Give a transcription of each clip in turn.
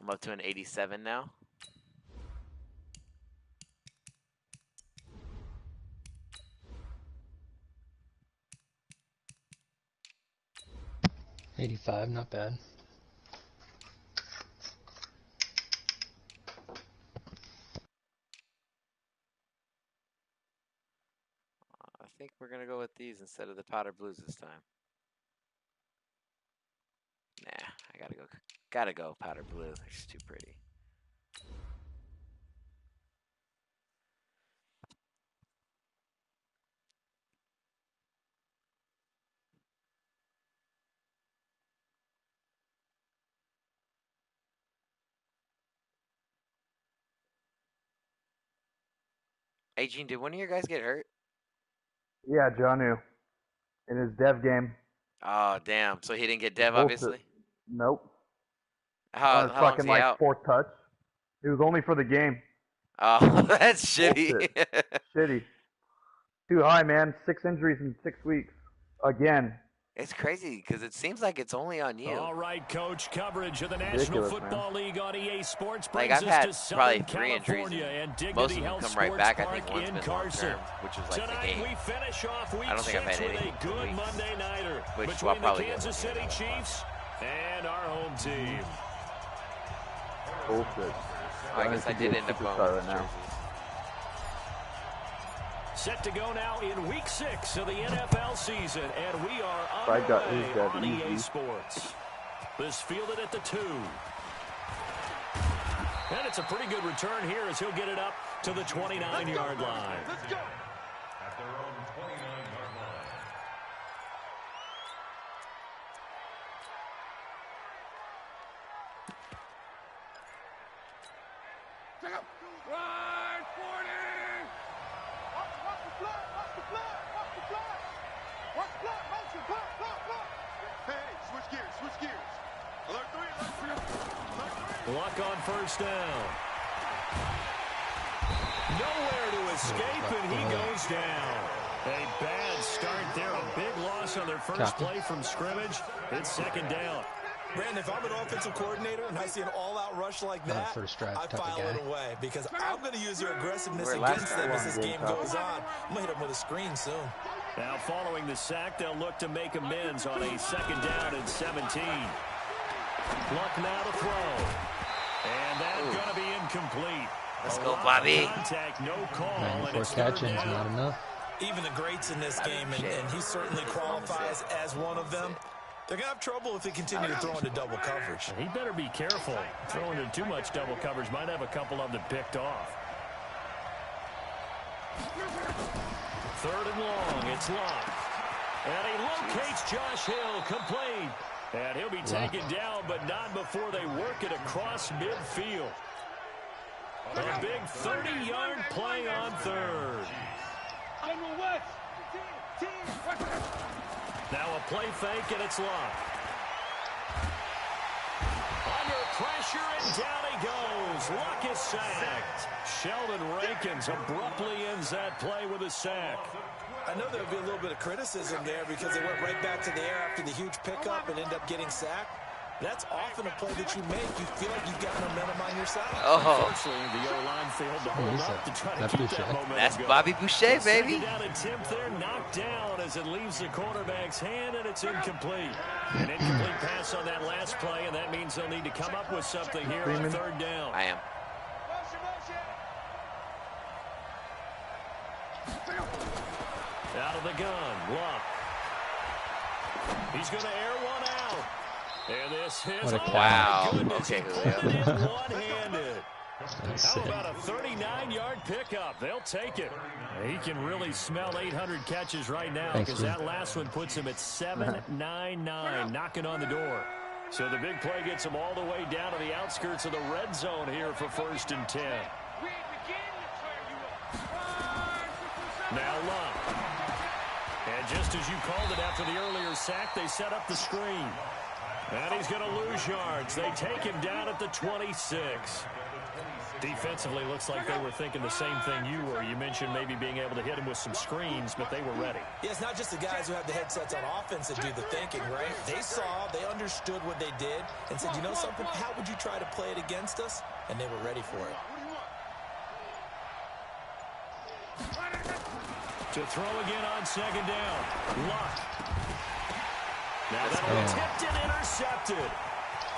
I'm up to an 87 now. $85, not bad. I think we're gonna go with these instead of the powder blues this time. Nah, I gotta go powder blue. They're just too pretty. Hey, Gene, did one of your guys get hurt? Yeah, Janu. In his dev game. Oh, damn. So he didn't get dev, Bullshit. obviously? Nope. How On his long's fucking, he like, out? 4th touch. It was only for the game. Oh, that's shitty. Shitty. Too high, man. 6 injuries in 6 weeks. Again. It's crazy because it seems like it's only on you. All right, Coach. Coverage of the National Football League on EA Sports brings I've had us to probably Southern 3 injuries. California and Most Dignity of them Health come right Sports back. I Park think one's in been Carson. long-term, which was like Tonight the game. we finish off week I don't think I've 6 had with a anything for good weeks. Monday nighter Which between I'll probably the Kansas get. City Chiefs and our home team. Bullshit. I guess I did end up going with right now. Set to go now in week 6 of the NFL season, and we are underway on EA Sports. This fielded at the 2. And it's a pretty good return here as he'll get it up to the 29-yard line. Let's go. At their own 29-yard line. Check out. Run, 40. Watch the blood. Watch the blood. Watch the blood. Watch the blood. Motion. Blood. Hey, switch gears. Switch gears. Alert 3. Alert 3. Luck on first down. Nowhere to escape, and he goes down. A bad start there. A big loss on their first play from scrimmage. It's 2nd down. Brandon, if I'm an offensive coordinator and I see an all-out rush like that, I file it away because I'm going to use your aggressiveness against them as this game goes on. I'm going to hit them with a screen soon. Now, following the sack, they'll look to make amends on a 2nd down and 17. Luck now to throw. And that's going to be incomplete. Let's go, Bobby. Contact, no call, 94 catching is not enough. Even the greats in this game, and he certainly qualifies as one of them, they're going to have trouble if they continue to throw into double coverage. He better be careful. Throwing into too much double coverage might have a couple of them picked off. 3rd and long. It's Locke. And he locates Josh Hill, complete. And he'll be taken down, but not before they work it across midfield. A big 30-yard play on 3rd. Now a play fake, and it's Locke. Under pressure, and down he goes. Locke is sacked. Sheldon Rankins abruptly ends that play with a sack. I know there'll be a little bit of criticism there because they went right back to the air after the huge pickup and end up getting sacked. That's often a play that you make. You feel like you've got momentum on your side. Unfortunately, the O-line failed to hold up to try to keep that momentum. That's Bobby Boucher, baby. 2nd down attempt there, knocked down as it leaves the quarterback's hand, and it's incomplete. An incomplete pass on that last play, and that means they'll need to come up with something here on 3rd down. I am. Out of the gun, Luck. He's going to air one out. And this is, wow. Okay, one-handed. How about a 39-yard pickup? They'll take it. He can really smell 800 catches right now because that last one puts him at 799, knocking on the door. So the big play gets him all the way down to the outskirts of the red zone here for 1st and 10. Now Luck. And just as you called it after the earlier sack, they set up the screen. And he's going to lose yards. They take him down at the 26. Defensively, looks like they were thinking the same thing you were. You mentioned maybe being able to hit him with some screens, but they were ready. Yeah, it's not just the guys who have the headsets on offense that do the thinking, right? They saw, they understood what they did, and said, you know something, how would you try to play it against us? And they were ready for it. To throw again on second down. Luck. Now that'll be tipped and intercepted.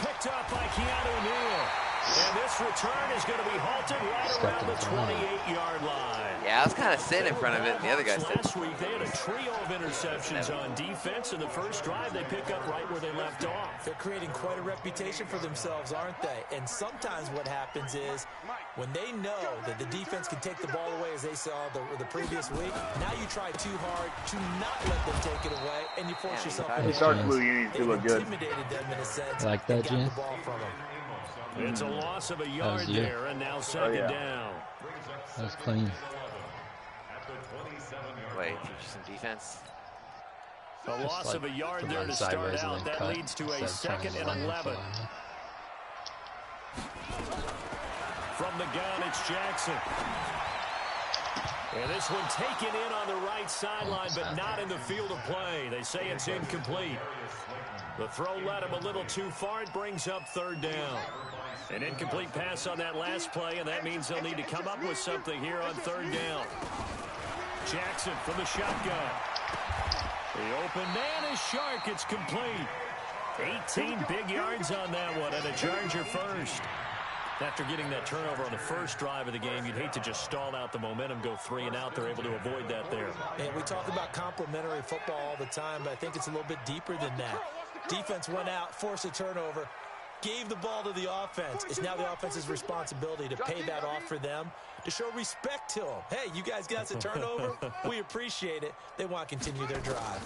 Picked up by Keanu Neal. And this return is going to be halted right around the 28-yard line. Yeah, I was kind of sitting in front of it, and the other guy said. Last week, they had a trio of interceptions on defense. In the first drive, they pick up right where they left off. They're creating quite a reputation for themselves, aren't they? And sometimes what happens is when they know that the defense can take the ball away, as they saw the previous week, now you try too hard to not let them take it away, and you force yourself to He starts blue units to look good. intimidated them in a sense. Like that, Jim? It's a loss of a yard there, and now second down. That was clean. Wait, teach some defense. A loss of a yard there to start out. That leads to a 2nd and 11. From the gun, it's Jackson. And this one taken in on the right sideline, but not in the field of play. They say it's incomplete. The throw led him a little too far. It brings up third down. An incomplete pass on that last play, and that means they'll need to come up with something here on third down. Jackson from the shotgun. The open man is Shark. It's complete. 18 big yards on that one, and a Charger first. After getting that turnover on the first drive of the game, you'd hate to just stall out the momentum, go 3 and out. They're able to avoid that there. And we talk about complementary football all the time, but I think it's a little bit deeper than that. Defense went out, forced a turnover, gave the ball to the offense. It's now the offense's responsibility to pay that off for them, to show respect to them. Hey, you guys got us a turnover? We appreciate it. They want to continue their drive.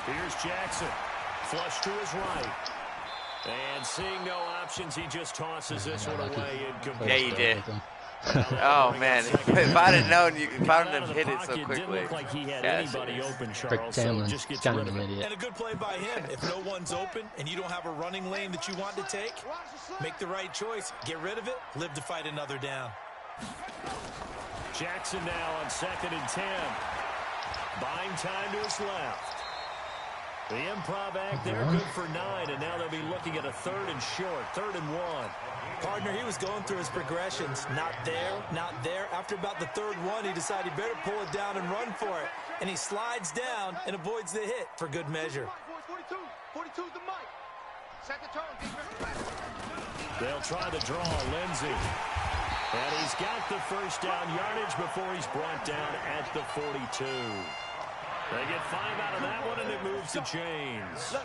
Here's Jackson. Flush to his right. And seeing no options, he just tosses this one away incomplete. Yeah, you did. Oh man, if I'd have known, if I wouldn't have hit it so quickly. Didn't look like he had anybody open, Charles, so just gets rid of it. And a good play by him. If no one's open and you don't have a running lane that you want to take, make the right choice. Get rid of it. Live to fight another down. Jackson now on 2nd and 10. Buying time to his left. The improv act there, good for 9, and now they'll be looking at a 3rd and short, 3rd and 1. Partner, he was going through his progressions. Not there, not there. After about the 3rd one, he decided he better pull it down and run for it. And he slides down and avoids the hit for good measure. 42's the mic. Set the tone, defense. They'll try to draw Lindsey. And he's got the first down yardage before he's brought down at the 42. They get 5 out of that one, and it moves the chains.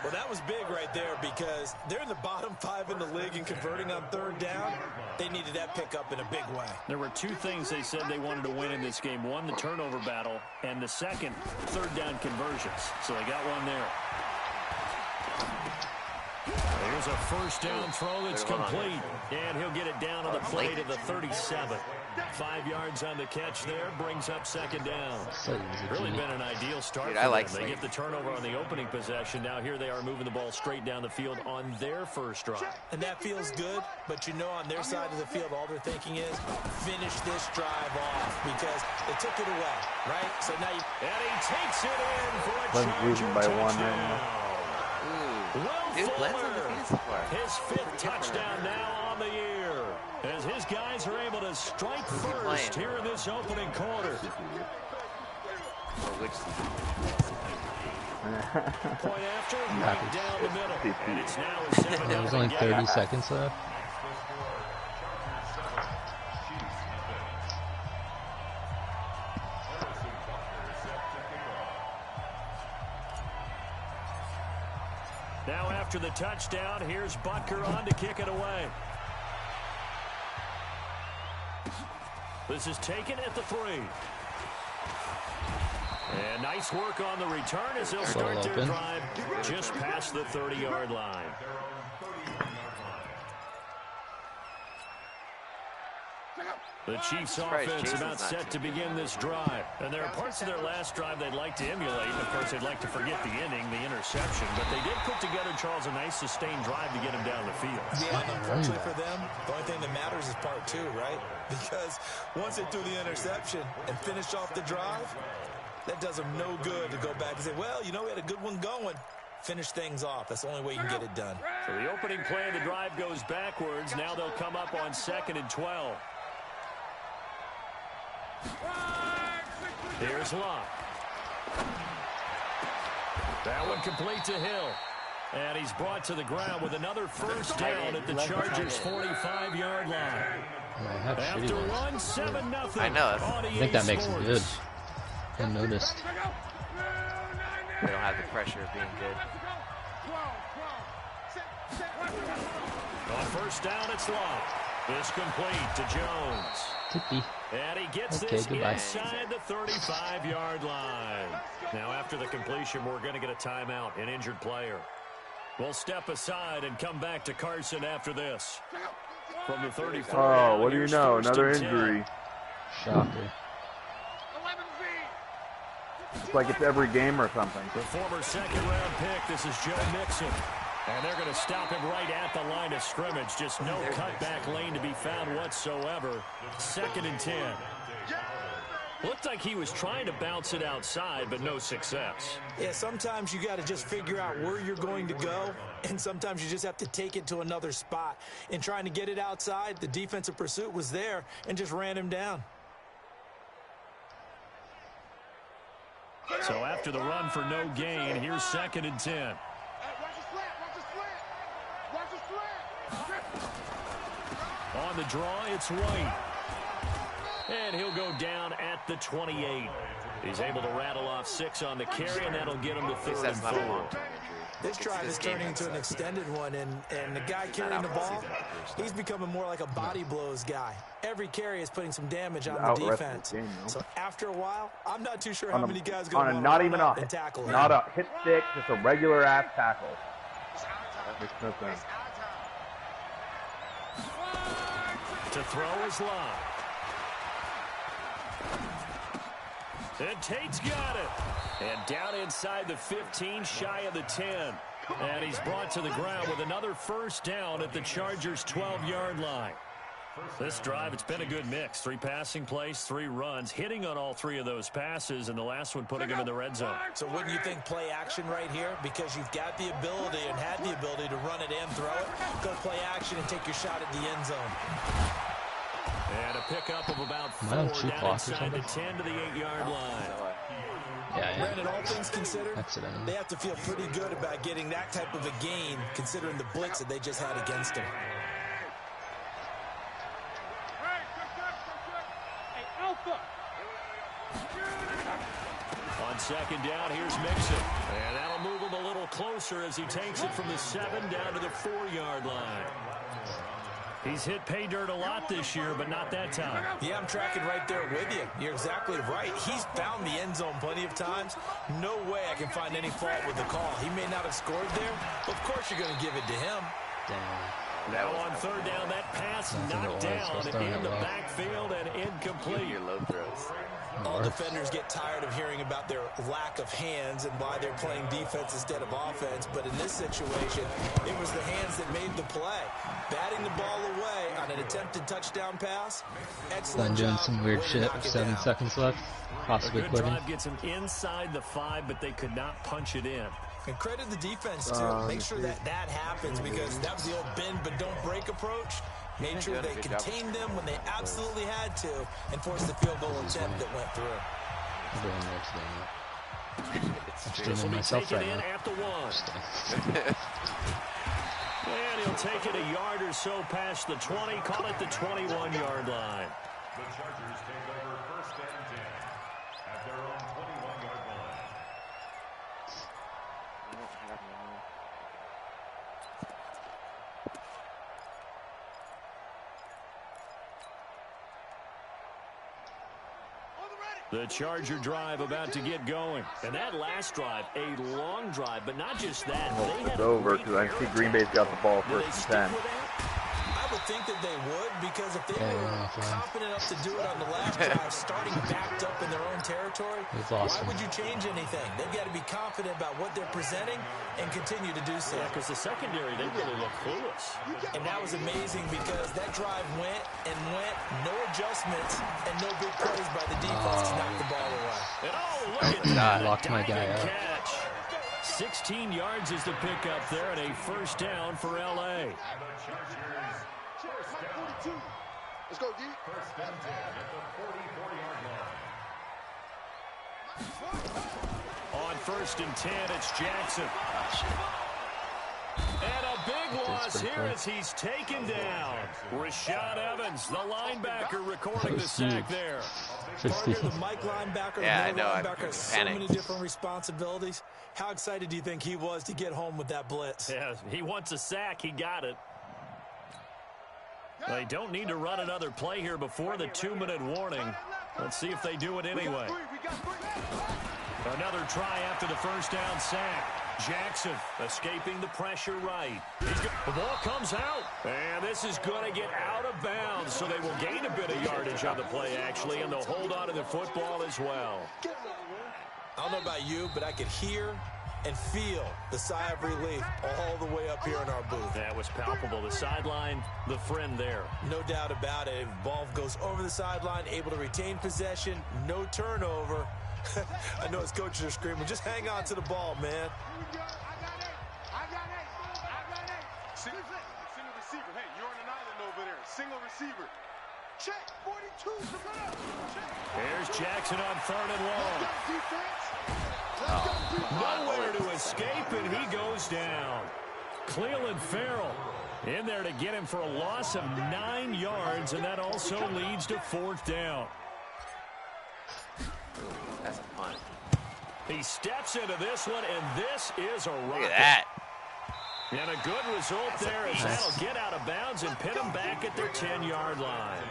Well, that was big right there because they're in the bottom 5 in the league in converting on 3rd down. They needed that pickup in a big way. There were 2 things they said they wanted to win in this game. One, the turnover battle, and the second, 3rd down conversions. So they got one there. Here's a first down throw that's complete. And he'll get it down on the play to the 37. 5 yards on the catch there, brings up 2nd down. Really been an ideal start for them. They get the turnover on the opening possession. Now here they are moving the ball straight down the field on their first drive. And that feels good, but you know on their side of the field, all they're thinking is finish this drive off because they took it away, right? So now you... And he takes it in for a Charger by touchdown. Dude, Glenn's on the defensive part. His 5th touchdown now on the year, as his guys are able to strike first here in this opening quarter. Point after, right down the middle. And it's now a 7-0. There was only 30 seconds left. Now after the touchdown, here's Butker on to kick it away. This is taken at the 3. And nice work on the return as they'll start their drive just past the 30-yard line. The Chiefs Surprised offense Jason's about not set to begin this drive. And there are parts of their last drive they'd like to emulate. And, of course, they'd like to forget the inning, the interception. But they did put together, Charles, a nice sustained drive to get him down the field. Yeah, unfortunately for them, the only thing that matters is part two, right? Because once they threw the interception and finished off the drive, that does them no good to go back and say, well, you know, we had a good one going. Finish things off. That's the only way you can get it done. So the opening play of the drive goes backwards. Now they'll come up on 2nd and 12. Here's Locke. That one complete to Hill. And he's brought to the ground with another first down at the Chargers' 45-yard line. After one, 7-0. I know. I think that makes them good. Unnoticed. They don't have the pressure of being good. On first down, it's Locke. It's complete to Jones. Tippy. And he gets Okay, this goodbye. inside the 35-yard line. Now, after the completion, we're going to get a timeout, an injured player. We'll step aside and come back to Carson after this. From the 34. Oh, what do you here's know? first Another and 10. injury. Shocker. It's like it's every game or something. The former second-round pick, this is Joe Mixon. And they're going to stop him right at the line of scrimmage. Just no cutback lane to be found whatsoever. 2nd and 10. Looked like he was trying to bounce it outside, but no success. Yeah, sometimes you got to just figure out where you're going to go, and sometimes you just have to take it to another spot. In trying to get it outside, the defensive pursuit was there and just ran him down. So after the run for no gain, here's 2nd and 10. On the draw, it's White. And he'll go down at the 28. He's able to rattle off 6 on the carry, and that'll get him to 3rd and That's not a 4. long-term injury. This drive is turning into an extended one, and the guy carrying the ball, he's becoming more like a body blows guy. Every carry is putting some damage on the defense. So after a while, I'm not too sure how many guys are going to not even a tackle him. Not a hit stick, just a regular ass tackle. That makes no sense. To throw is Locke. And Tate's got it. And down inside the 15, shy of the 10. And he's brought to the ground with another first down at the Chargers' 12-yard line. This drive, it's been a good mix. 3 passing plays, 3 runs, hitting on all 3 of those passes, and the last one putting him in the red zone. So wouldn't you think play action right here? Because you've got the ability and had the ability to run it and throw it. Go play action and take your shot at the end zone. And a pickup of about 4 down inside the 10 to the 8-yard line. Yeah, Granted, all things considered, accidentally. they have to feel pretty good about getting that type of a gain, considering the blitz that they just had against them. On 2nd down, here's Mixon. And that'll move him a little closer as he takes it from the 7 down to the 4-yard line. He's hit pay dirt a lot this year, but not that time. Yeah, I'm tracking right there with you. You're exactly right. He's found the end zone plenty of times. No way I can find any fault with the call. He may not have scored there, but of course you're going to give it to him. Damn. Now on 3rd down, that pass knocked down in the backfield and incomplete. Your low throws. All defenders get tired of hearing about their lack of hands and why they're playing defense instead of offense. But in this situation, it was the hands that made the play. Batting the ball away on an attempted touchdown pass. Excellent Doing job. some weird Way to shit knock with it 7 down. seconds left. Possibly A good quitting. drive gets him inside the 5, but they could not punch it in. And credit the defense, too. Make sure that happens, because that was the old bend but don't break approach. Made sure they contained them when they absolutely had to and forced the field goal attempt that went through. I'm doing this. I'm This will streaming be myself taken right in now. at the 1. And he'll take it a yard or so past the 20, call it the 21-yard line. The Chargers take over 1st and 10 at their own 21-yard line. The Charger drive about to get going. And that last drive, a long drive, but not just that. They had It's over because I see Green Bay's got the ball Will they 1st stick and 10. with that? I would think that they would, because if they were confident enough to do it on the last drive, starting backed up in their own territory, why would you change anything? They've got to be confident about what they're presenting and continue to do so. Yeah, because the secondary, they really look clueless. And that was amazing because that drive went and went, no adjustments, and no big plays by the defense to knock the ball away. And look at that. Locked my guy up. Catch. 16 yards is the pickup there, and a first down for L.A. Let's go, D. First and 10 at the 44-yard line. On first and 10, it's Jackson. And a big loss here as he's taken down. Rashad Evans, the linebacker, recording the sack there. Partner, the Mike linebacker, Yeah, the middle I know, linebacker has so many different responsibilities. How excited do you think he was to get home with that blitz? Yeah, he wants a sack. He got it. They don't need to run another play here before the 2-minute warning. Let's see if they do it anyway. Another try after the first down sack. Jackson escaping the pressure right. The ball comes out. And this is going to get out of bounds, so they will gain a bit of yardage on the play, actually, and they'll hold on to the football as well. I don't know about you, but I could hear and feel the sigh of relief all the way up here in our booth. That was palpable. The sideline, the friend there. No doubt about it. Ball goes over the sideline, able to retain possession, no turnover. I know his coaches are screaming, just hang on to the ball, man. I got eight. Single receiver. Hey, you're on an island over there. Single receiver. Check. 42. Here's Jackson on 3rd and long. Nowhere to escape, and he goes down. Cleveland Farrell in there to get him for a loss of 9 yards, and that also leads to 4th down. That's a punt. He steps into this one, and this is a rocket. Look at that. And a good result there as that'll get out of bounds and pin them back at their 10-yard line.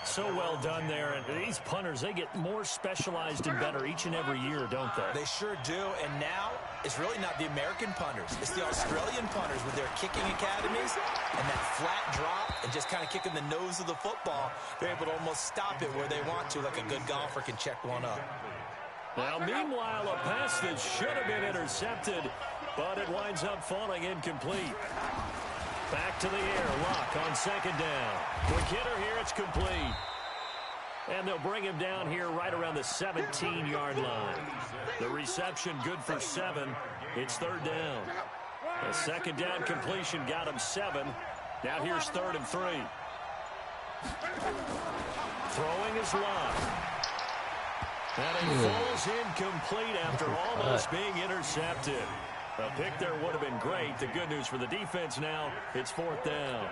So well done there. And these punters, they get more specialized and better each and every year, don't they? They sure do. And now it's really not the American punters. It's the Australian punters with their kicking academies and that flat drop and just kind of kicking the nose of the football. They're able to almost stop it where they want to, like a good golfer can check one up. Now, meanwhile, a pass that should have been intercepted, but it winds up falling incomplete. Back to the air, Locke on 2nd down. Quick hitter here, it's complete. And they'll bring him down here right around the 17-yard line. The reception good for 7. It's 3rd down. A 2nd down completion got him 7. Now here's 3rd and 3. Throwing is Locke. And it falls incomplete after almost being intercepted. A pick there would have been great. The good news for the defense now, it's 4th down.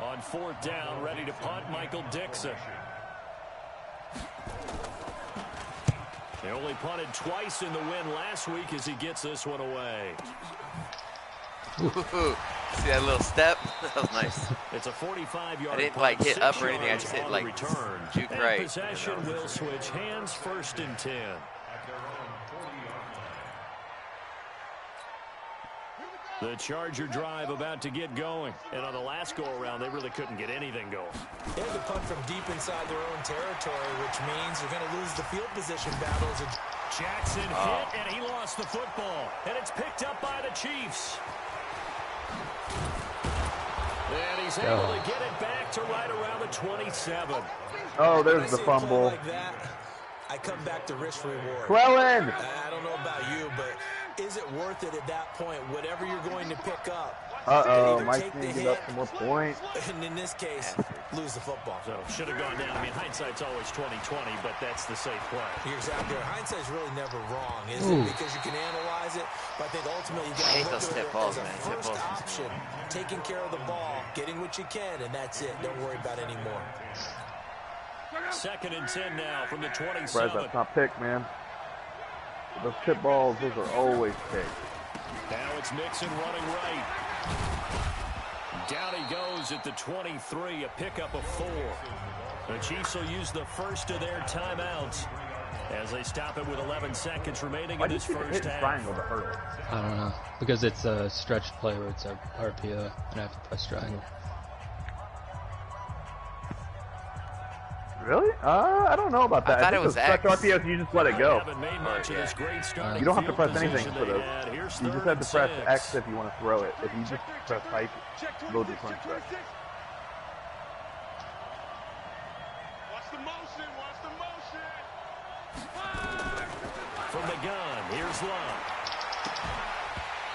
On 4th down, ready to punt, Michael Dixon. They only punted twice in the win last week as he gets this one away. See that little step? That was nice. It's a 45-yard. I didn't like hit up or anything. I just hit like return. juke right. Possession will switch hands. 1st and 10. The Charger drive about to get going. And on the last go-around, they really couldn't get anything going. They had to punt from deep inside their own territory, which means they're going to lose the field position battles. Jackson hit, and he lost the football. And it's picked up by the Chiefs. And he's able to get it back to right around the 27. Oh, there's the fumble. Like that, I come back to risk reward. Quellen! I don't know about you, but is it worth it at that point, whatever you're going to pick up? Uh-oh, Mike's going to give up some more points. And in this case, lose the football. So should have gone down. I mean, hindsight's always 20/20, but that's the safe play. You're exactly right. Hindsight's really never wrong, is it? Because you can analyze it, but I think ultimately you got to look at it as a first option. Taking care of the ball, getting what you can, and that's it. Don't worry about any more. 2nd and 10 now from the 27. Brad, that's not picked, man. Those tip balls, those are always picked. Now it's Mixon running right. Down he goes at the 23, a pickup of 4. The Chiefs will use the first of their timeouts as they stop it with 11 seconds remaining in this first half. Triangle to hurdle? I don't know. Because it's a stretched play where it's a RPO, and I have to press triangle. Really? I don't know about that. I thought it think was with stretch X. RPOs, you just let it go. Haven't made much of this great starting You don't have to field press anything position for they those. had. Here's You just third have to press and X 6. if you want to throw it. If you just press hike, they'll just run stretch. Watch the motion. Watch the motion. From the gun, here's Love.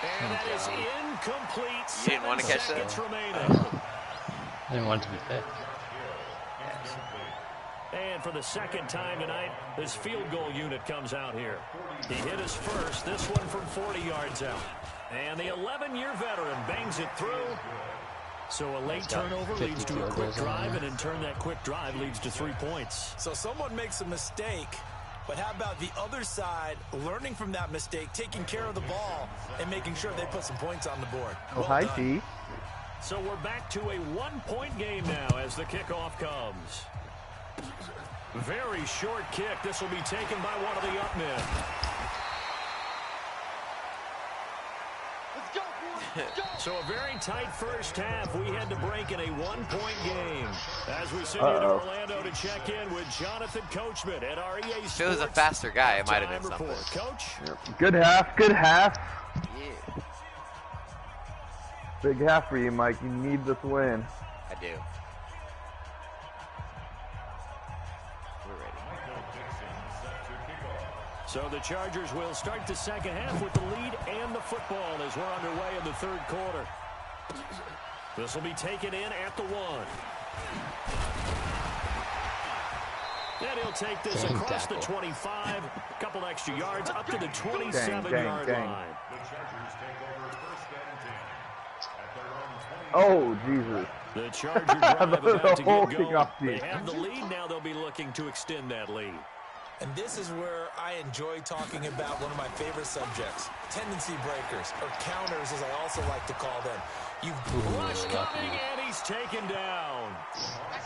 And that is incomplete. You didn't want to catch that? 7 seconds remaining. I didn't want it to be picked. And for the second time tonight, this field goal unit comes out here. He hit his first, this one from 40 yards out. And the 11-year veteran bangs it through. So a late turnover leads to a quick drive, and in turn that quick drive leads to 3 points. So someone makes a mistake, but how about the other side learning from that mistake, taking care of the ball, and making sure they put some points on the board? Oh, Well hi, done. T. So we're back to a one-point game now as the kickoff comes. Very short kick. This will be taken by one of the up men. Let's go, boys. Let's go. So a very tight first half. We had to break in a one-point game. As we send you to Orlando to check in with Jonathan Coachman at our EA Sports. If it was a faster guy, it might have been Time something. report. Coach? Good half. Good half. Yeah, Big half for you, Mike. You need this win. I do. We're ready. So the Chargers will start the second half with the lead and the football as we're underway in the third quarter. This will be taken in at the 1. And he'll take this Dang across tackle. the 25, a couple extra yards up to the 27-yard dang. line. The Chargers take over first and 10 at their own 20. Oh, Jesus. The Charger drive about to whole get going. kickoff They team. have the lead. Now they'll be looking to extend that lead. And this is where I enjoy talking about one of my favorite subjects, tendency breakers, or counters as I also like to call them. Rush coming, and he's taken down.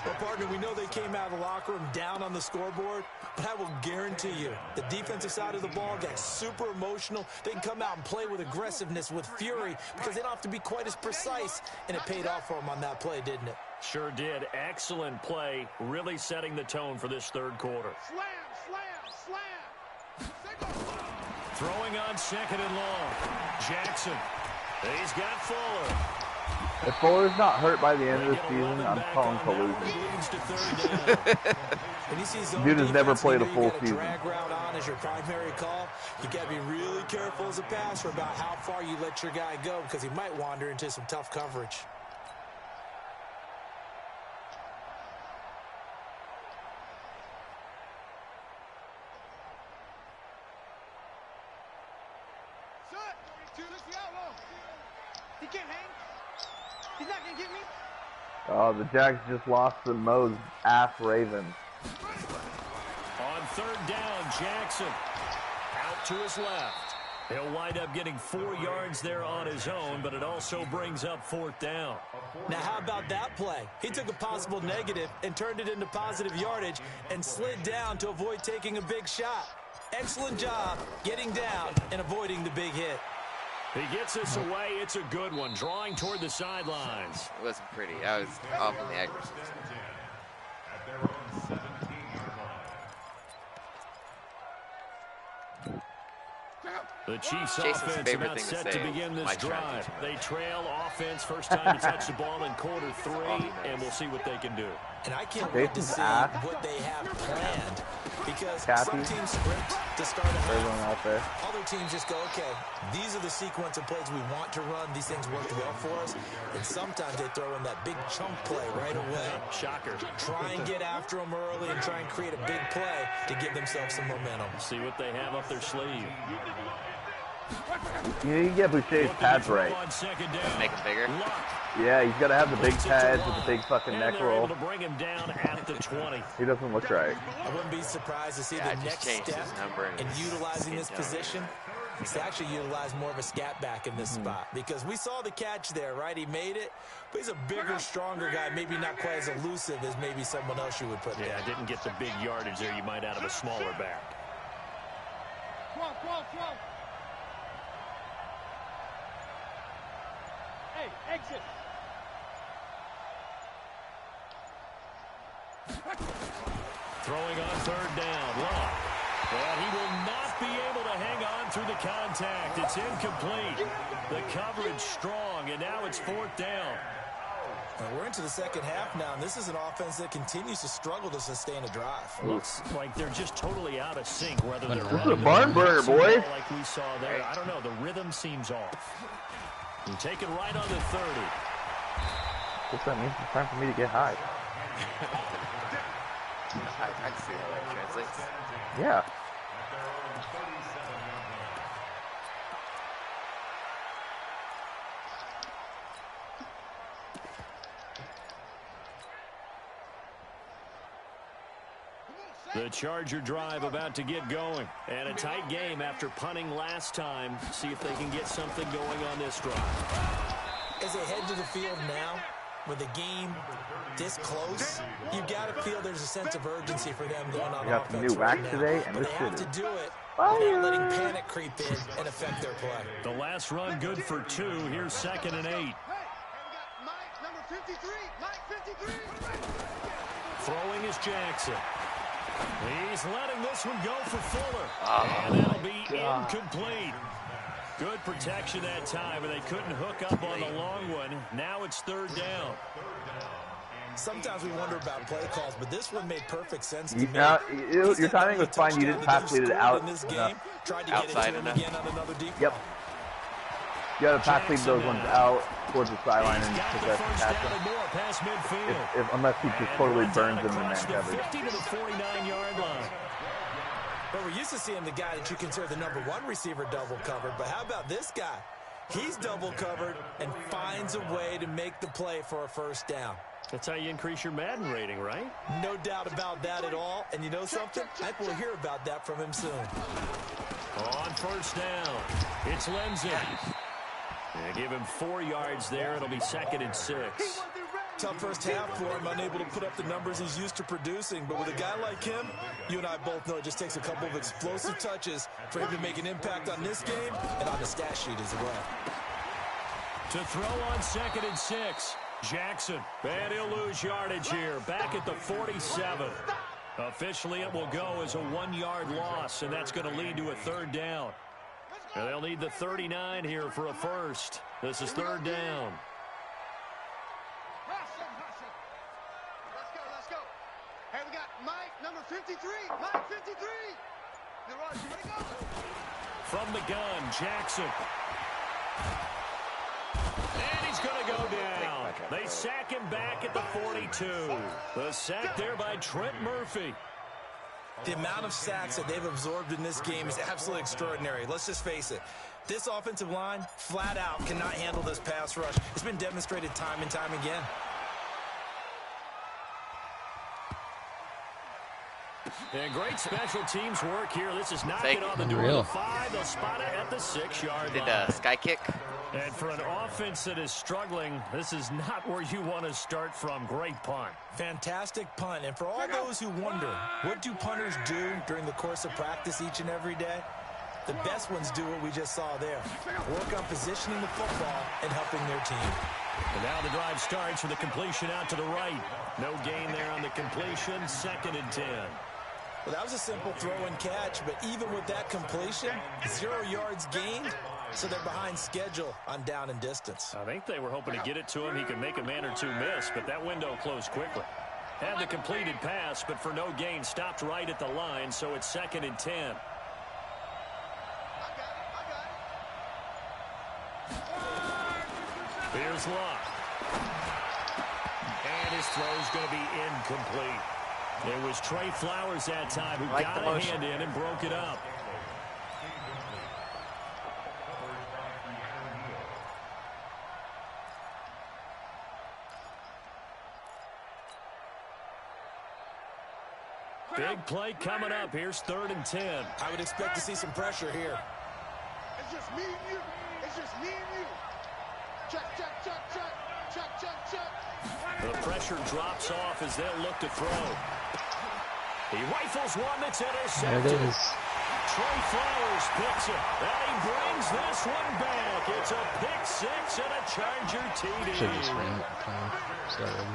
Well, partner, we know they came out of the locker room down on the scoreboard, but I will guarantee you the defensive side of the ball got super emotional. They can come out and play with aggressiveness, with fury, because they don't have to be quite as precise, and it paid off for them on that play, didn't it? Sure did. Excellent play, really setting the tone for this third quarter. Slam, slam, slam. Throwing on second and long. Jackson. He's got Fuller. If Fuller's not hurt by the end of the They get season, 11 I'm back calling on collusion. that one. Leads to third down. When you see zone Dude has never defense, played you a know full you got a season. drag route on as your primary call. You got to be really careful as a passer about how far you let your guy go because he might wander into some tough coverage. Shut. Push the outlaw. He can't hang. He's not going to get me. Oh, the Jags just lost to Mo's ass Ravens. On third down, Jackson. Out to his left. He'll wind up getting 4 yards there on his own, but it also brings up fourth down. Now, how about that play? He took a possible negative and turned it into positive yardage and slid down to avoid taking a big shot. Excellent job getting down and avoiding the big hit. He gets this away. It's a good one, drawing toward the sidelines. It wasn't pretty. I was off on the accuracy. At their own 17-yard line. The Chiefs Jason's offense favorite about thing to set say to begin this Mike Trout drive. teaching They trail offense first time to touch the ball in quarter 3, and we'll see what they can do. And I can't wait to Jason's see ass. what they have planned because Kathy. some teams sprint to start a Everyone half. out there. Other teams just go, okay, these are the sequence of plays we want to run. These things worked well for us. And sometimes they throw in that big chunk play right away. Shocker. Try and get after them early and try and create a big play to give themselves some momentum. See what they have up their sleeve. You need to get Boucher's pads right. On second down. Make it bigger. Luck. Yeah, he's got to have the big pads with the big fucking And neck they're roll. able to bring him down at the 20. He doesn't look right. I wouldn't be surprised to see Yeah, I the just next changed step his number and in his utilizing this skin tone. position is to actually utilize more of a scat back in this spot because we saw the catch there, right? He made it, but he's a bigger, stronger guy, maybe not quite as elusive as maybe someone else you would put Yeah, down. didn't get the big yardage there you might out of a smaller back. Come on, come on, come on. Hey, exit. Throwing on third down. Love. And he will not be able to hang on through the contact. It's incomplete. The coverage strong, and now it's fourth down. And we're into the second half now, and this is an offense that continues to struggle to sustain a drive. Looks like they're just totally out of sync, whether they're This is a barn burner, boys. like we saw there. I don't know. The rhythm seems off. And take it right on the 30. Guess that means it's time for me to get high. I see how that translates. Yeah. The Charger drive about to get going. And a tight game after punting last time. See if they can get something going on this drive. As they head to the field now, with the game this close, you've got to feel there's a sense of urgency for them going on We got some offense new right wax now. today, and But this they have shit to is do it fire. without letting panic creep in and affect their play. The last run good for 2. Here's 2nd and 8. Hey, we got Mike, number 53. Mike 53. Throwing is Jackson. He's letting this one go for Fuller. Oh, And that'll be incomplete. Good protection that time, but they couldn't hook up on the long one. Now it's third down. Sometimes we wonder about play calls, but this one made perfect sense to me. Your timing was fine. You didn't pass lead it out in this enough. game. Tried to get it to Outside him enough. again on another deep Yep. ball. You got to pass lead those ones out towards the sideline He's and got the possess the first pass down them. and more past midfield. Unless he just And totally runs out burns them in across man the coverage. 50 to the 49-yard line. But we're used to seeing the guy that you consider the number 1 receiver double covered. But how about this guy? He's double covered and finds a way to make the play for a first down. That's how you increase your Madden rating, right? No doubt about that at all. And you know something? I think we'll hear about that from him soon. On first down, it's Lenzy. They give him 4 yards there. It'll be 2nd and 6. Tough first half for him, unable to put up the numbers he's used to producing. But with a guy like him, you and I both know it just takes a couple of explosive touches for him to make an impact on this game and on the stat sheet as well. To throw on 2nd and 6, Jackson. And he'll lose yardage here, back at the 47. Officially, it will go as a 1-yard loss, and that's going to lead to a third down. And they'll need the 39 here for a first. This is third down. Let's go. Hey, we got Mike, number 53. Mike 53. The rush, you ready to go? From the gun, Jackson. And he's going to go down. They sack him back at the 42. The sack there by Trent Murphy. The amount of sacks that they've absorbed in this game is absolutely extraordinary. Let's just face it. This offensive line, flat out, cannot handle this pass rush. It's been demonstrated time and time again. And great special teams work here. This is knocking on the door of the 5. They'll spot it at the 6-yard line. Did sky kick? And for an offense that is struggling, this is not where you want to start from. Great punt. Fantastic punt. And for all those who wonder, what do punters do during the course of practice each and every day? The best ones do what we just saw there. Work on positioning the football and helping their team. And now the drive starts with a completion out to the right. No gain there on the completion. 2nd and 10. Well, that was a simple throw and catch, but even with that completion, 0 yards gained, so they're behind schedule on down and distance. I think they were hoping to get it to him. He could make a man or two miss, but that window closed quickly. Had the completed pass, but for no gain, stopped right at the line, so it's 2nd and 10. I got it. Here's Luck. And his throw's going to be incomplete. It was Trey Flowers that time who got a hand in and broke it up. Big play coming up. Here's 3rd and 10. I would expect to see some pressure here. It's just me and you. It's just me and you. Check, check, check, check. Check, check, check. The pressure drops off as they'll look to throw. He rifles one that's intercepted. There it is. Trey Flowers picks it, and he brings this one back. It's a pick 6 and a Charger TD. Should just ran it at the time. Sorry.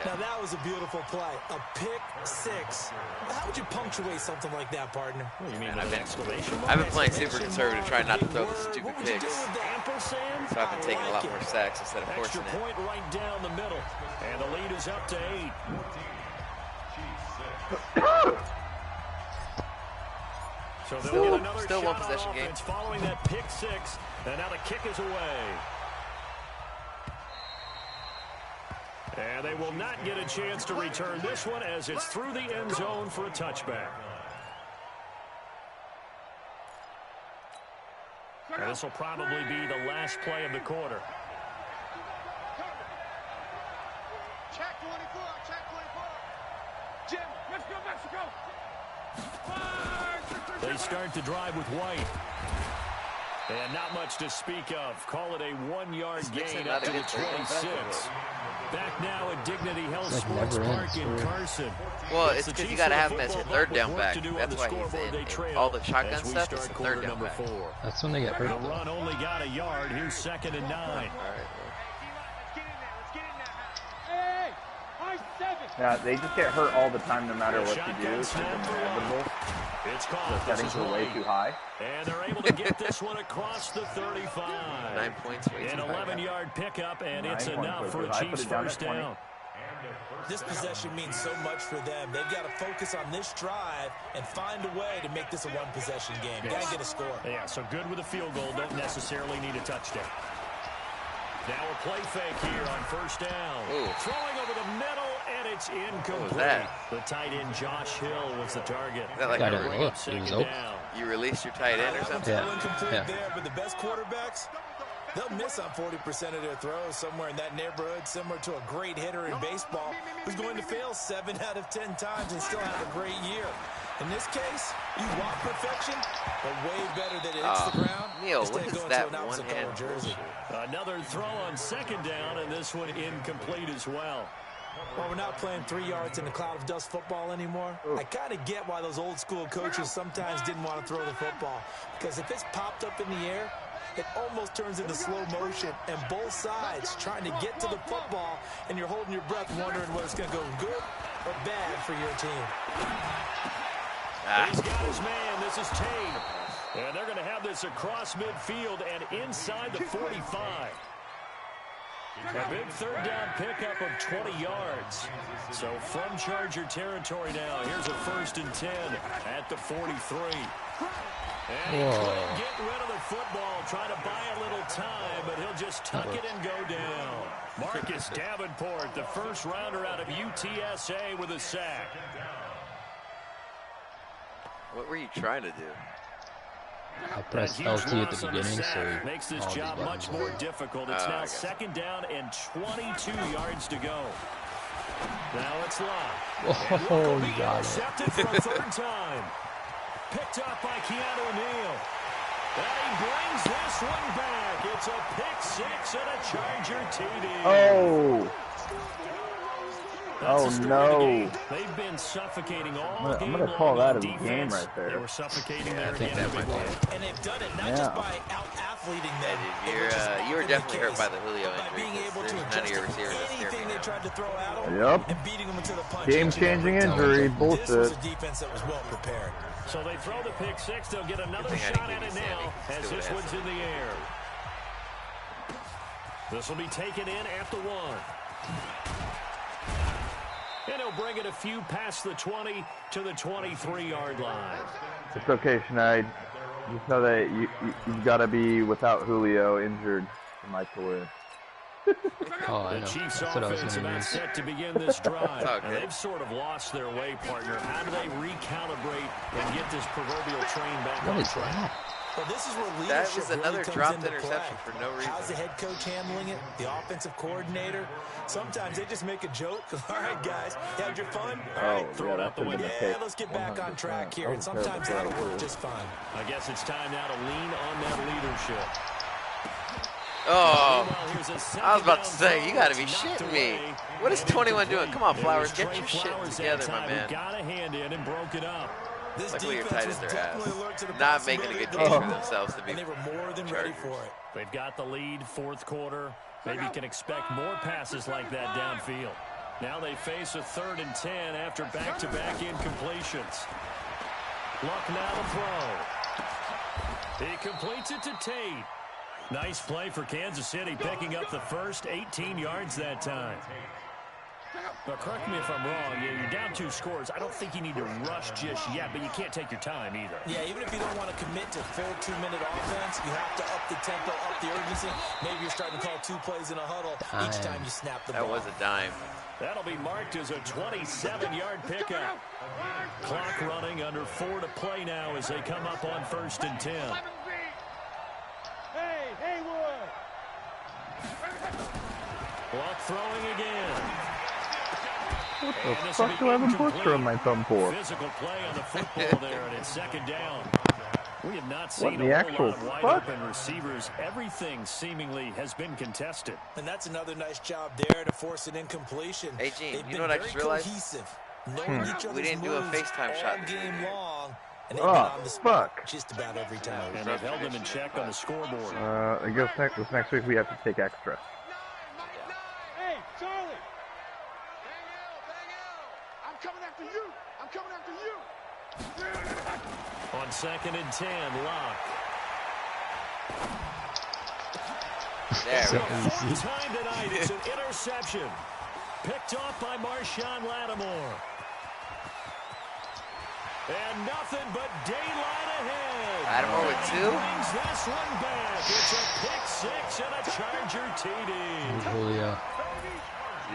Now, that was a beautiful play. A pick six. How would you punctuate something like that, partner? Well, you mean Man, with an exclamation mark? I've been playing super conservative, trying not to throw the stupid What would you do picks. with the Ampersand? So I've been taking a lot I like more it. sacks instead of Extra forcing it. point right down the middle. And the lead is up to 8. So they'll Still- get another still shot one on possession game. offense following that pick six. And now the kick is away. And they will not get a chance to return this one as it's through the end zone for a touchback. And this will probably be the last play of the quarter. Check 24, check 24. Jim, let's go Mexico. They start the drive with White. And not much to speak of. Call it a 1-yard gain up to the 26. Back now at Dignity Health It's like Sports never Park ends. in Carson. Well, it's the because you Chiefs got to with have a him as your football third with down work back. to do on That's the why he's scoreboard. They in trail all the as shotgun we stuff. start Is the quarter third down number back. 4. That's when they get The hurt. run only got a yard. Here's 2nd and 9. All right. Hey, I 7. Yeah, they just get hurt all the time, no matter what you Shotgun do. It's snap for inevitable. It's The caught. This settings is are way White. too high. And they're able to get this one across the 35. 9 points. Way An too high. 11-yard pickup, and 9 it's points enough was for a good. I put Chiefs it down at first 20. down. This possession means so much for them. They've got to focus on this drive and find a way to make this a one-possession game. Got to get a score. Yeah, so good with a field goal. Don't necessarily need a touchdown. Now a play fake here on first down. Ooh. Throwing over the middle, and it's incomplete. that? The tight end, Josh Hill, was the target. Is that like Got a it ring? look. It Second was open. down. You released your tight end or That one's something? a little incomplete Yeah. there, but the best quarterbacks, they'll miss on 40% of their throws somewhere in that neighborhood, similar to a great hitter in baseball who's going to fail 7 out of 10 times and still have a great year. In this case, you want perfection, but way better that it hits the ground Neil, instead what of is going that to an opposite one-hand color jersey. bullshit? Another throw on second down, and this one incomplete as well. Well, we're not playing 3 yards in a cloud of dust football anymore. I kind of get why those old school coaches sometimes didn't want to throw the football. Because if it's popped up in the air, it almost turns into slow motion, and both sides trying to get to the football, and you're holding your breath wondering whether it's going to go good or bad for your team. He's got his man. This is Tate. And they're going to have this across midfield and inside the 45. A big third down pickup of 20 yards. So from Charger territory now, here's a 1st and 10 at the 43. And he couldn't get rid of the football, trying to buy a little time, but he'll just tuck it and go down. Marcus Davenport, the first rounder out of UTSA with a sack. What were you trying to do? I pressed That huge LT at loss the on beginning, sack so makes this all the job buttons much are- more difficult. It's I now got you. 2nd down and 22 yards to go. Now it's locked. Oh, Be you got it. intercepted for a 3rd time. Picked up by Keanu Neal. And he brings this one back. It's a pick 6 and a Charger TD. Oh, That's oh, the story no. of the game. They've been suffocating all I'm game gonna long call that on a game defense. right there. They were suffocating Yeah, there I think again. that might be it. And they've done it not Yeah. just by out-athleting them, Yeah, dude, which is you were often the definitely hurt case, by the Julio but by injury, being 'cause able to there's none of adjust your to receivers that scare anything me they now. tried to throw at them Yep. and beating them into the punch. Game each and every changing time. injury, This was bullshit. a defense that was well prepared. So they throw the pick 6. They'll get another Good thing I shot didn't at give it you now Sammy. as Still this would've one's in the air. This will be taken in at the 1. And he'll bring it a few past the 20 to the 23-yard line. It's okay, Schneid. Just know that you've got to be without Julio injured for Mike to win. Oh, I The know. Chiefs That's what I was offense going to about use. set to begin this drive. Okay. And they've sort of lost their way, partner. How do they recalibrate and get this proverbial train back What on is track? that? Well, this is where That leadership was another really comes dropped into interception play. for no reason. How's the head coach handling it? The offensive coordinator? Sometimes they just make a joke. All right, guys, you had your fun? All right, Oh, throw yeah, it out that the could've window. been a Yeah, pick. let's get back on 100%. track here. That And was sometimes terrible that'll work too. just fine. I guess it's time now to lean on that leadership. Oh, Meanwhile, here's a second I was about to down say, throw. you got to be It's knocked shitting me. away What is and 21 doing? incomplete. Come on, It Flowers, was get Trey your shit Flowers that together, my time who man. got a hand in and broke it up. This Luckily, your defense tight was ends are ass. definitely alert to the Not making a good possibility case of for the themselves to be and they were more than ready for it. They've got the lead, 4th quarter. Maybe can expect more passes like that downfield. Now they face a 3rd and 10 after back-to-back incompletions. Luck now to throw. He completes it to Tate. Nice play for Kansas City, picking up the first 18 yards that time. Now, correct me if I'm wrong. You're down 2 scores. I don't think you need to rush just yet, but you can't take your time either. Yeah, even if you don't want to commit to full 2-minute offense, you have to up the tempo, up the urgency. Maybe you're starting to call 2 plays in a huddle each time you snap the ball. That was a dime. That'll be marked as a 27-yard pickup. Clock running under 4 to play now as they come up on 1st and 10. Hey, Haywood! Clock throwing again. What the fuck do I have a blister on my thumb for? Physical play on the football there, and it's 2nd down. We have not seen the a actual whole lot of fuck? wide-open receivers. Everything seemingly has been contested. And that's another nice job there to force an incompletion. Hey, Gene, They've you been know what I very just realized? cohesive, knowing each We other's didn't do a moves FaceTime all shot. game long, and they've Oh, been on the spot fuck. just about every time. And they've held them in check on the scoreboard. I guess next week we have to take extra. Hey, Charlie! I'm coming after you! I'm coming after you! On 2nd and 10, Locke. There we go. Fourth time tonight, it's an interception. Picked off by Marshawn Lattimore. And nothing but daylight ahead. Lattimore with 2? Brings this one back. It's a pick 6 and a Charger TD. Julio.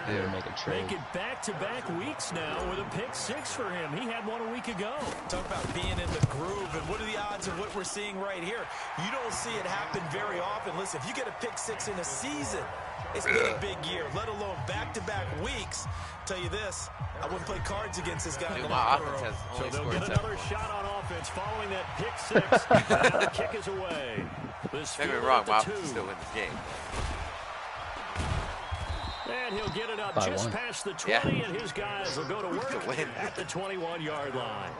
They would make a trade. Make it back-to-back weeks now with a pick 6 for him. He had one a week ago. Talk about being in the groove, and what are the odds of what we're seeing right here? You don't see it happen very often. Listen, if you get a pick 6 in a season, it's been a big year, let alone back-to-back weeks. Tell you this, I wouldn't play cards against this guy. Dude, in the my locker offense room. has So only they'll scored get 7 another points. shot on offense following that pick 6. Now the kick is away. This Don't get me field wrong, at my the offense 2. still win this game. And he'll get it up By just 1. past the 20, Yeah. and his guys will go to work To win. at the 21-yard line.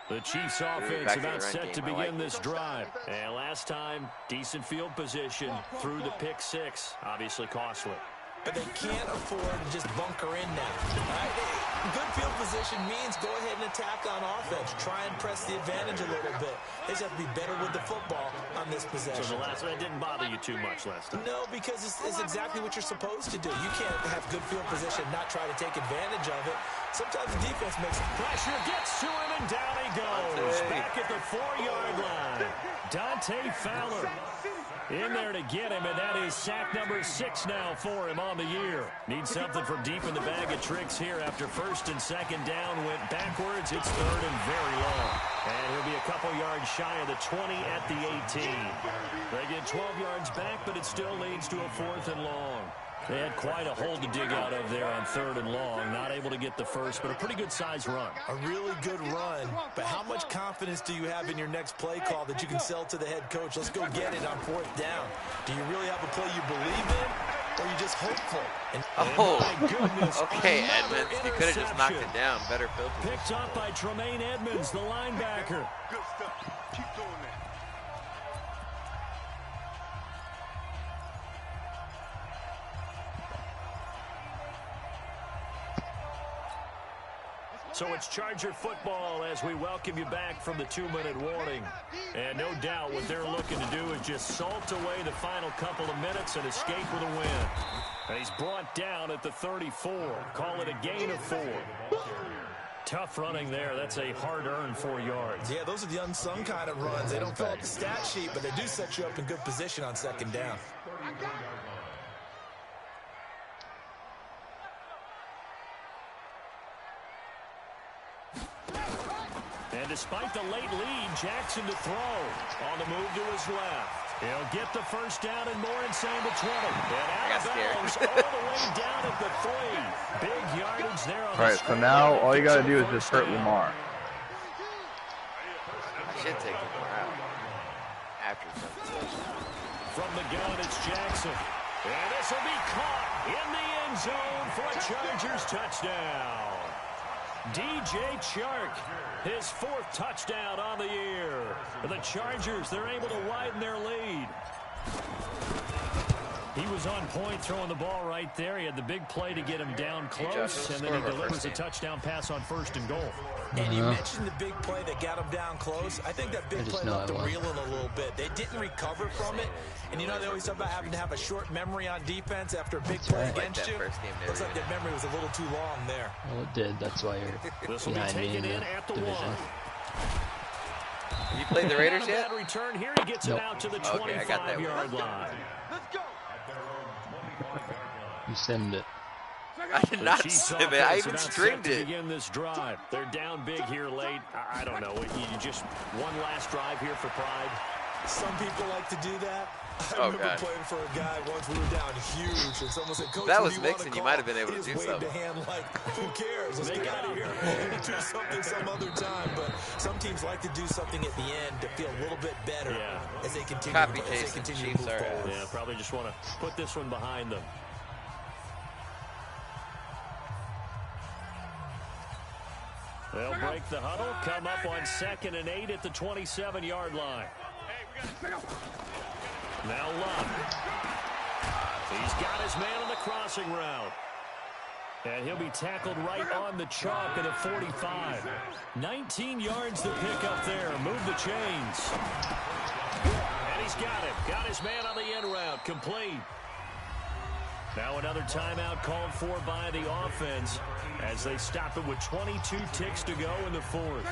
The Chiefs offense back to the about run set game. to I begin like this drive. And last time, decent field position through the pick 6. Obviously costly. But they can't afford to just bunker in now. All right? Good field position means go ahead and attack on offense. Try and press the advantage a little bit. They just have to be better with the football on this possession. So the last one didn't bother you too much last time. No, because it's exactly what you're supposed to do. You can't have good field position, not try to take advantage of it. Sometimes the defense makes it. Pressure gets to him, and down he goes. Back at the 4-yard line. Dante Fowler in there to get him, and that is sack number 6 now for him on the year. Needs something from deep in the bag of tricks here after 1st and 2nd down went backwards. It's 3rd and very long. And he'll be a couple yards shy of the 20 at the 18. They get 12 yards back, but it still leads to a 4th and long. They had quite a hole to dig out of there on 3rd and long. Not able to get the first, but a pretty good-sized run. A really good run, but how much confidence do you have in your next play call that you can sell to the head coach? Let's go get it on 4th down. Do you really have a play you believe in, or are you just hopeful? And Oh, my goodness, okay, another Edmonds. You could have just knocked it interception. down. Better field position. Picked up by Tremaine Edmonds, the linebacker. Good stuff. Keep doing that. So it's Charger football as we welcome you back from the 2-minute warning. And no doubt what they're looking to do is just salt away the final couple of minutes and escape with a win. And he's brought down at the 34. Call it a gain of 4. Tough running there. That's a hard-earned 4 yards. yeah, those are the unsung kind of runs. They don't fill up the stat sheet, but they do set you up in good position on 2nd down. And despite the late lead, Jackson to throw. On the move to his left. He'll get the first down and more inside the 20. And out of bounds all the way down at the 3. Big yardage there on All right, so now all you got to do is just hurt Lamar. Lamar. I should take Lamar out after something. From the gun, it's Jackson. And this will be caught in the end zone for a Chargers touchdown. DJ Chark, his 4th touchdown on the year. And the Chargers, they're able to widen their lead. He was on point throwing the ball right there. He had the big play to get him down Hey, Josh, close, what's the and then score he of our delivers first a game? touchdown pass on 1st and goal. And you mentioned the big play that got him down close. I think that big play left them reeling a little bit. They didn't recover from it. And you know, they always talk about having to have a short memory on defense after a big play against you. Looks like that memory was a little too long there. Well, it did. That's why you're behind me in the division. Have you played the Raiders yet? Return here, he gets it out to the 25-yard line. Let's go. You simmed it. I did not sim it. I even streamed it. Begin this drive. They're down big here late. I don't know. You just one last drive here for pride. Some people like to do that. I remember playing for a guy once. We were down huge, and someone said, "Coach, that was Mixon. You might have been able to do something." The hand like, who cares? Let's get out of here and do something some other time. But some teams like to do something at the end to feel a little bit better as they continue. To move forward. Yeah, probably just want to put this one behind them. They'll break the huddle, come up on 2nd and 8 at the 27-yard line. Now Love. He's got his man on the crossing route. And he'll be tackled right on the chalk at a 45. 19 yards to pick up there. Move the chains. And he's got it. Got his man on the end route. Complete. Now another timeout called for by the offense as they stop it with 22 ticks to go in the 4th.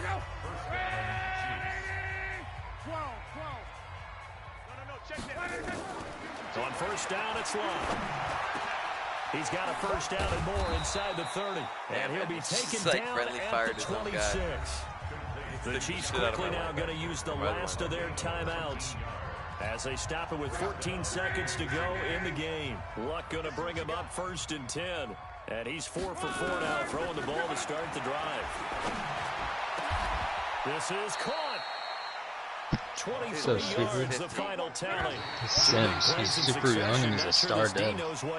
On 1st down, it's Love. He's got a 1st down and more inside the 30. And he'll be taken down at the 26. The Chiefs quickly now going to use the last of their timeouts as they stop it with 14 seconds to go in the game. Luck going to bring him up 1st and 10. And he's 4 for 4 now, throwing the ball to start the drive. This is caught. 23 yards, the final tally. Sims, he's super young and he's a star dev.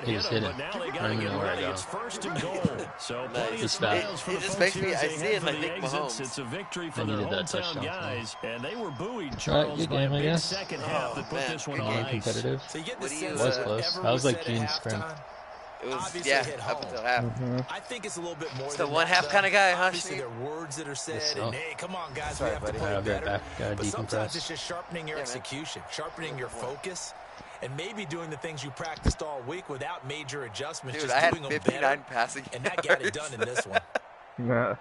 He just hit it. I don't even know where I go. It's 1st and goal. So He's fat. It just makes me, I see it and I think Mahomes. It's a victory for I their needed that hometown touchdown. guys, and they were buoyed, Charles, good by a game, I big guess. second half that put this one on Game ice. competitive. So you get the What do you, sense Was that close. whatever I was like said at Gene's friend. halftime, It was, obviously yeah, hit up home. until half. I think it's a little bit more It's than the one that, half though. kind of guy, huh, Obviously, Steve? there are words that are said, Yes, and hey, come on, guys, Sorry, we have buddy. to play I'll be right better. back. Gotta But sometimes decompress. it's just sharpening your Yeah, man. execution, sharpening your focus, and maybe doing the things you practiced all week without major adjustments, Dude, just I had doing them 59 better, passing and yards. that got it done in this one.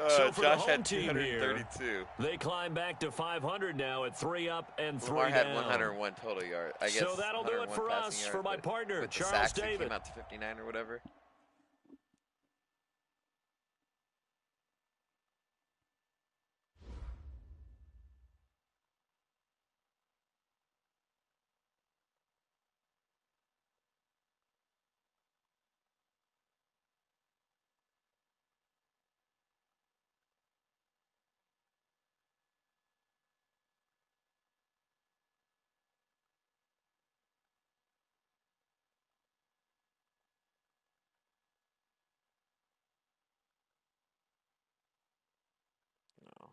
So for the Josh home had team here, 232. they climb back to 500 now at 3 up and 3 Lamar down. had 101 total yards. I guess So that'll do it 101 for passing us. yards, For my but partner, with the Charles sacks, it David. came out to 59 or whatever. No.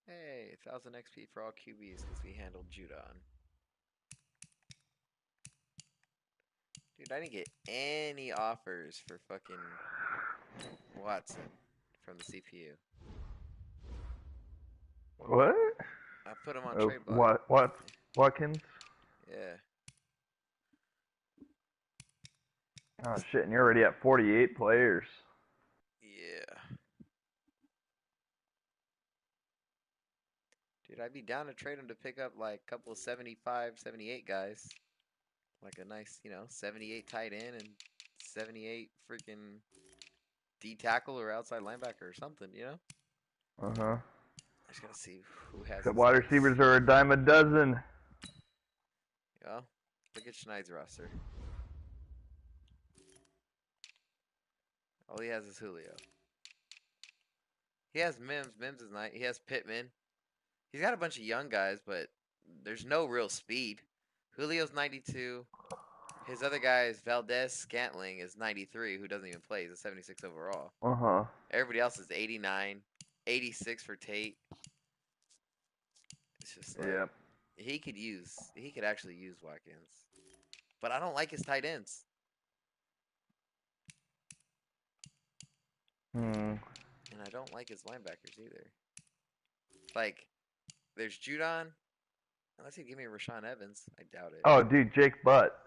Hey, 1000 XP for all QBs because we handled Judon. Dude, I didn't get any offers for fucking Watson from the CPU. What? I put him on trade block. What? Watkins? Yeah. Oh shit, and you're already at 48 players. Yeah. Dude, I'd be down to trade him to pick up like a couple of 75, 78 guys. Like a nice, 78 tight end and 78 freaking D tackle or outside linebacker or something, you know? Uh-huh. I just gotta see who has The his wide nuts. receivers are a dime a dozen. Well, look at Schneid's roster. All he has is Julio. He has Mims. Mims is nice. He has Pittman. He's got a bunch of young guys, but there's no real speed. Julio's 92. His other guy is Valdez Scantling is 93, who doesn't even play. He's a 76 overall. Uh-huh. Everybody else is 89. 86 for Tate. It's just like Yep. he could actually use Watkins. But I don't like his tight ends. Hmm. And I don't like his linebackers either. Like, there's Judon. Unless he'd give me Rashawn Evans. I doubt it. Oh, dude, Jake Butt.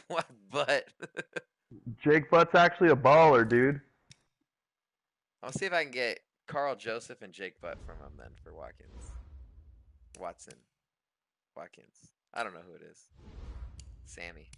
What butt? Jake Butt's actually a baller, dude. I'll see if I can get Carl Joseph and Jake Butt from him then for Watkins. Watkins. I don't know who it is. Sammy.